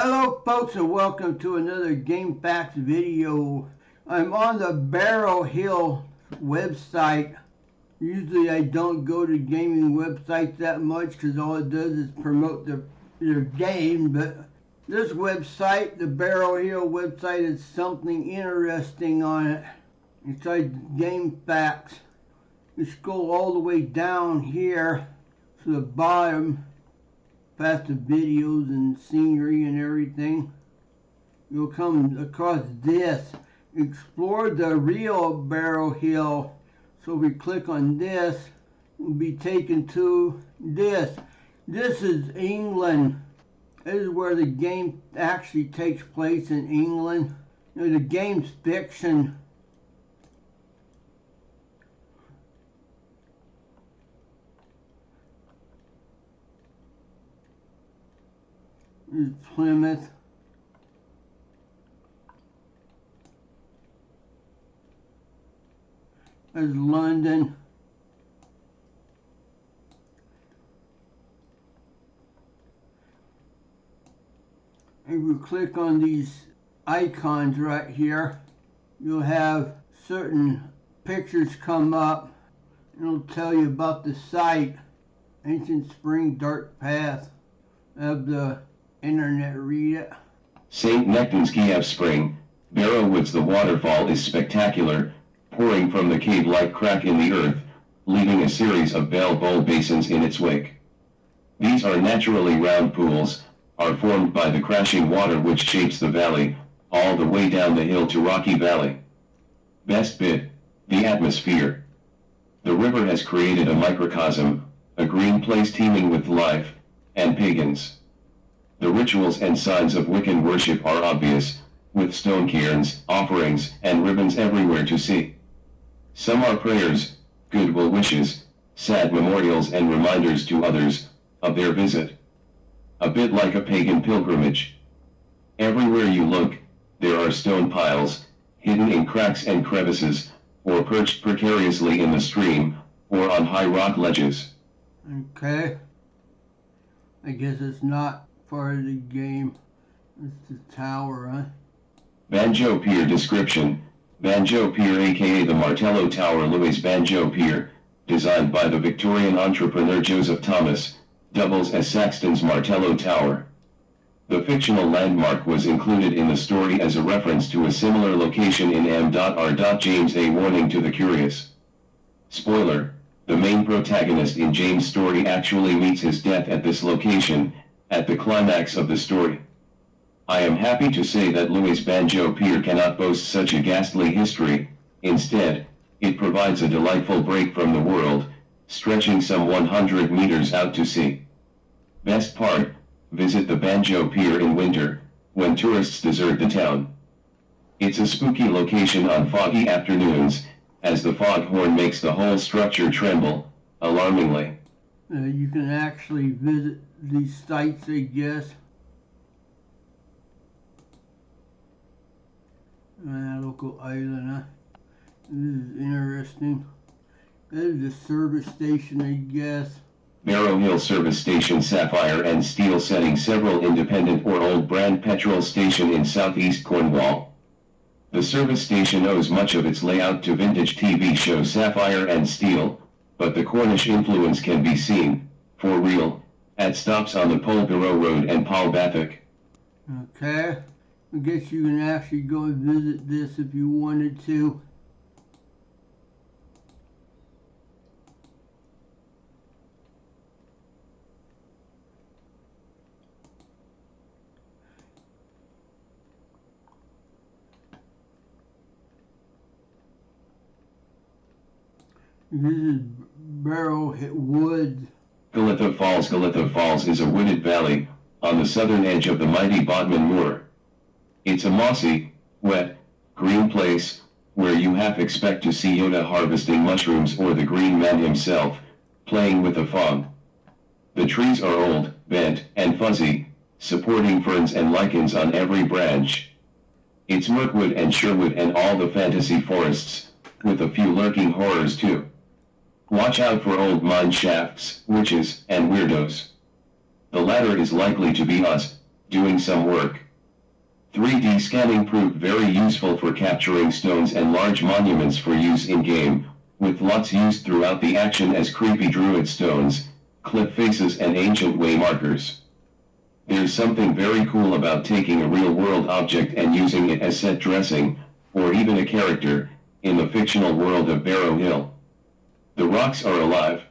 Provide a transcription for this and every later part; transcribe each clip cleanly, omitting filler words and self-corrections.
Hello folks and welcome to another Game Facts video. I'm on the Barrow website. Usually I don't go to gaming websites that much because all it does is promote their game, but this website, the Barrow website, is something interesting on it. Besides Game Facts, you scroll all the way down here to the bottom past the videos and scenery and everything. You'll come across this. Explore the real Barrow Hill. So we click on this, we'll be taken to this. This is England. This is where the game actually takes place, in England. You know, the game's fiction. This is Plymouth. There's London. If you click on these icons right here, you'll have certain pictures come up. It'll tell you about the site, Ancient Spring Dark Path. Of the internet, read it. St. Nectan's Kiev Spring, Barrow Woods. The waterfall is spectacular, pouring from the cave-like crack in the earth, leaving a series of bell bowl basins in its wake. These are naturally round pools, are formed by the crashing water which shapes the valley, all the way down the hill to Rocky Valley. Best bit, the atmosphere. The river has created a microcosm, a green place teeming with life, and pagans. The rituals and signs of Wiccan worship are obvious, with stone cairns, offerings, and ribbons everywhere to see. Some are prayers, goodwill wishes, sad memorials and reminders to others of their visit. A bit like a pagan pilgrimage. Everywhere you look, there are stone piles, hidden in cracks and crevices, or perched precariously in the stream, or on high rock ledges. Okay. I guess it's not part of the game. It's the tower, huh? Banjo Pier description. Banjo Pier, aka the Martello Tower. Louis Banjo Pier, designed by the Victorian entrepreneur Joseph Thomas, doubles as Saxton's Martello Tower. The fictional landmark was included in the story as a reference to a similar location in M.R. James. A warning to the curious. Spoiler: the main protagonist in James' story actually meets his death at this location, at the climax of the story. I am happy to say that Louis Banjo Pier cannot boast such a ghastly history. Instead, it provides a delightful break from the world, stretching some 100 meters out to sea. Best part, visit the Banjo Pier in winter, when tourists desert the town. It's a spooky location on foggy afternoons, as the foghorn makes the whole structure tremble, alarmingly. You can actually visit these sites, I guess. Local island, huh? This is interesting. That is a service station, I guess. Barrow Hill Service Station. Sapphire and steel setting. Several independent or old brand petrol station in southeast Cornwall. The service station owes much of its layout to vintage TV show Sapphire and Steel, but the Cornish influence can be seen, for real, at stops on the Polborough Road and Polbathic. Okay, I guess you can actually go and visit this if you wanted to. This is Barrow Woods. Galitha Falls. Galitha Falls is a wooded valley, on the southern edge of the mighty Bodmin Moor. It's a mossy, wet, green place, where you half expect to see Yoda harvesting mushrooms or the Green Man himself, playing with the fog. The trees are old, bent, and fuzzy, supporting ferns and lichens on every branch. It's Mirkwood and Sherwood and all the fantasy forests, with a few lurking horrors too. Watch out for old mine shafts, witches, and weirdos. The latter is likely to be us, doing some work. 3D scanning proved very useful for capturing stones and large monuments for use in-game, with lots used throughout the action as creepy druid stones, cliff faces and ancient way markers. There's something very cool about taking a real-world object and using it as set dressing, or even a character, in the fictional world of Barrow Hill. The rocks are alive.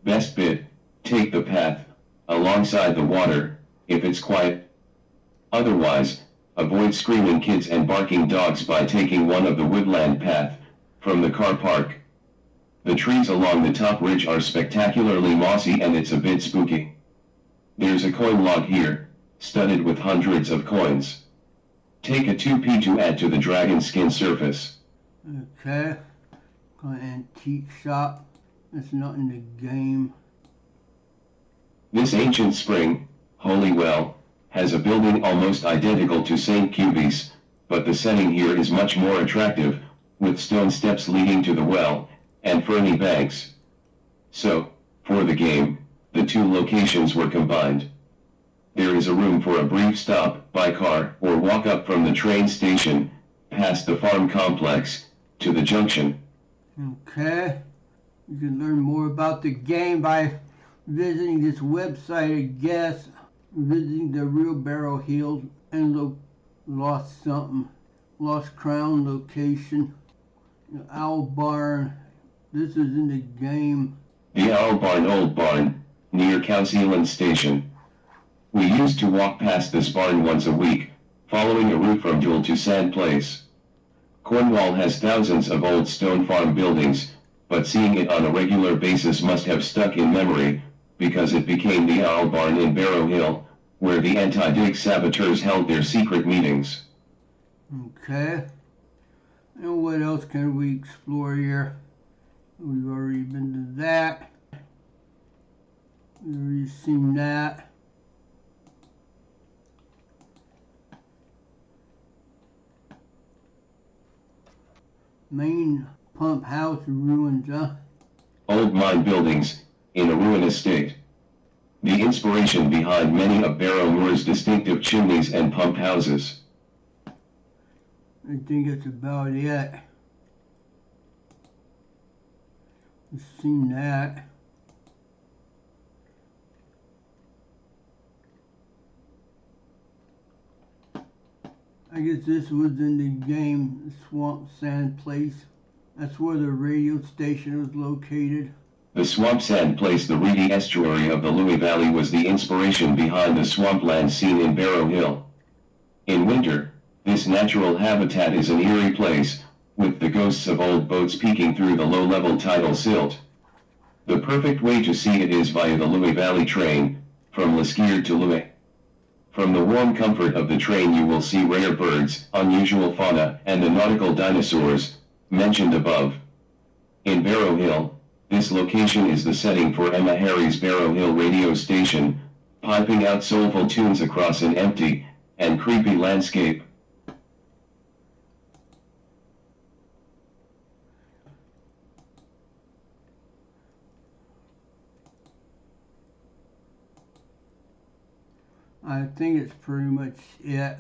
Best bit, take the path, alongside the water, if it's quiet. Otherwise, avoid screaming kids and barking dogs by taking one of the woodland path, from the car park. The trees along the top ridge are spectacularly mossy and it's a bit spooky. There's a coin log here, studded with hundreds of coins. Take a 2p to add to the dragon skin surface. Okay. Go to antique shop. It's not in the game. This ancient spring, holy well, has a building almost identical to St. Cubi's, but the setting here is much more attractive, with stone steps leading to the well, and ferny banks. So, for the game, the two locations were combined. There is a room for a brief stop, by car, or walk up from the train station, past the farm complex, to the junction. Okay. You can learn more about the game by visiting this website, I guess. Visiting the real Barrow Hills and Lost Crown location. The Owl Barn. This is in the game. The Owl Barn Old Barn, near Cowsealand Station. We used to walk past this barn once a week, following a route from Duel to Sand Place. Cornwall has thousands of old stone farm buildings, but seeing it on a regular basis must have stuck in memory, because it became the Owl Barn in Barrow Hill, where the anti-dig saboteurs held their secret meetings. Okay. And what else can we explore here? We've already been to that. We've already seen that. Main pump house ruins, huh? Old mine buildings, in a ruinous state. The inspiration behind many of Barrow Moor's distinctive chimneys and pump houses. I think that's about it. We've seen that. I guess this was in the game, Swamp Sand Place. That's where the radio station was located. The Swamp Sand Place, the reedy estuary of the Louis Valley, was the inspiration behind the swampland scene in Barrow Hill. In winter, this natural habitat is an eerie place, with the ghosts of old boats peeking through the low-level tidal silt. The perfect way to see it is via the Louis Valley train, from Lesquier to Louis. From the warm comfort of the train you will see rare birds, unusual fauna, and the nautical dinosaurs, mentioned above. In Barrow Hill, this location is the setting for Emma Harry's Barrow Hill radio station, piping out soulful tunes across an empty and creepy landscape. I think it's pretty much it.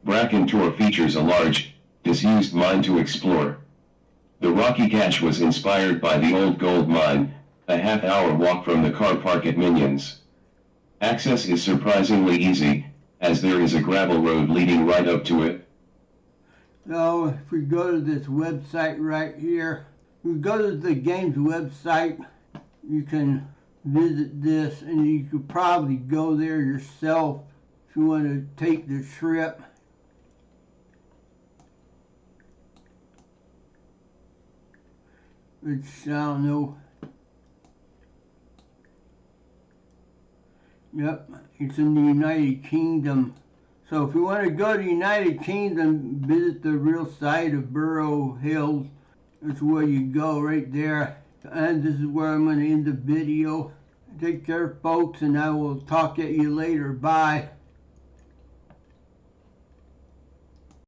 Bracken Tor features a large, disused mine to explore. The rocky gash was inspired by the old gold mine, a half-hour walk from the car park at Minions. Access is surprisingly easy, as there is a gravel road leading right up to it. So if we go to this website right here, we go to the game's website, you can visit this and you could probably go there yourself if you want to take the trip. Which, I don't know. Yep, it's in the United Kingdom. So if you want to go to the United Kingdom, visit the real site of Barrow Hills. That's where you go right there. And this is where I'm going to end the video. Take care, folks, and I will talk at you later. Bye.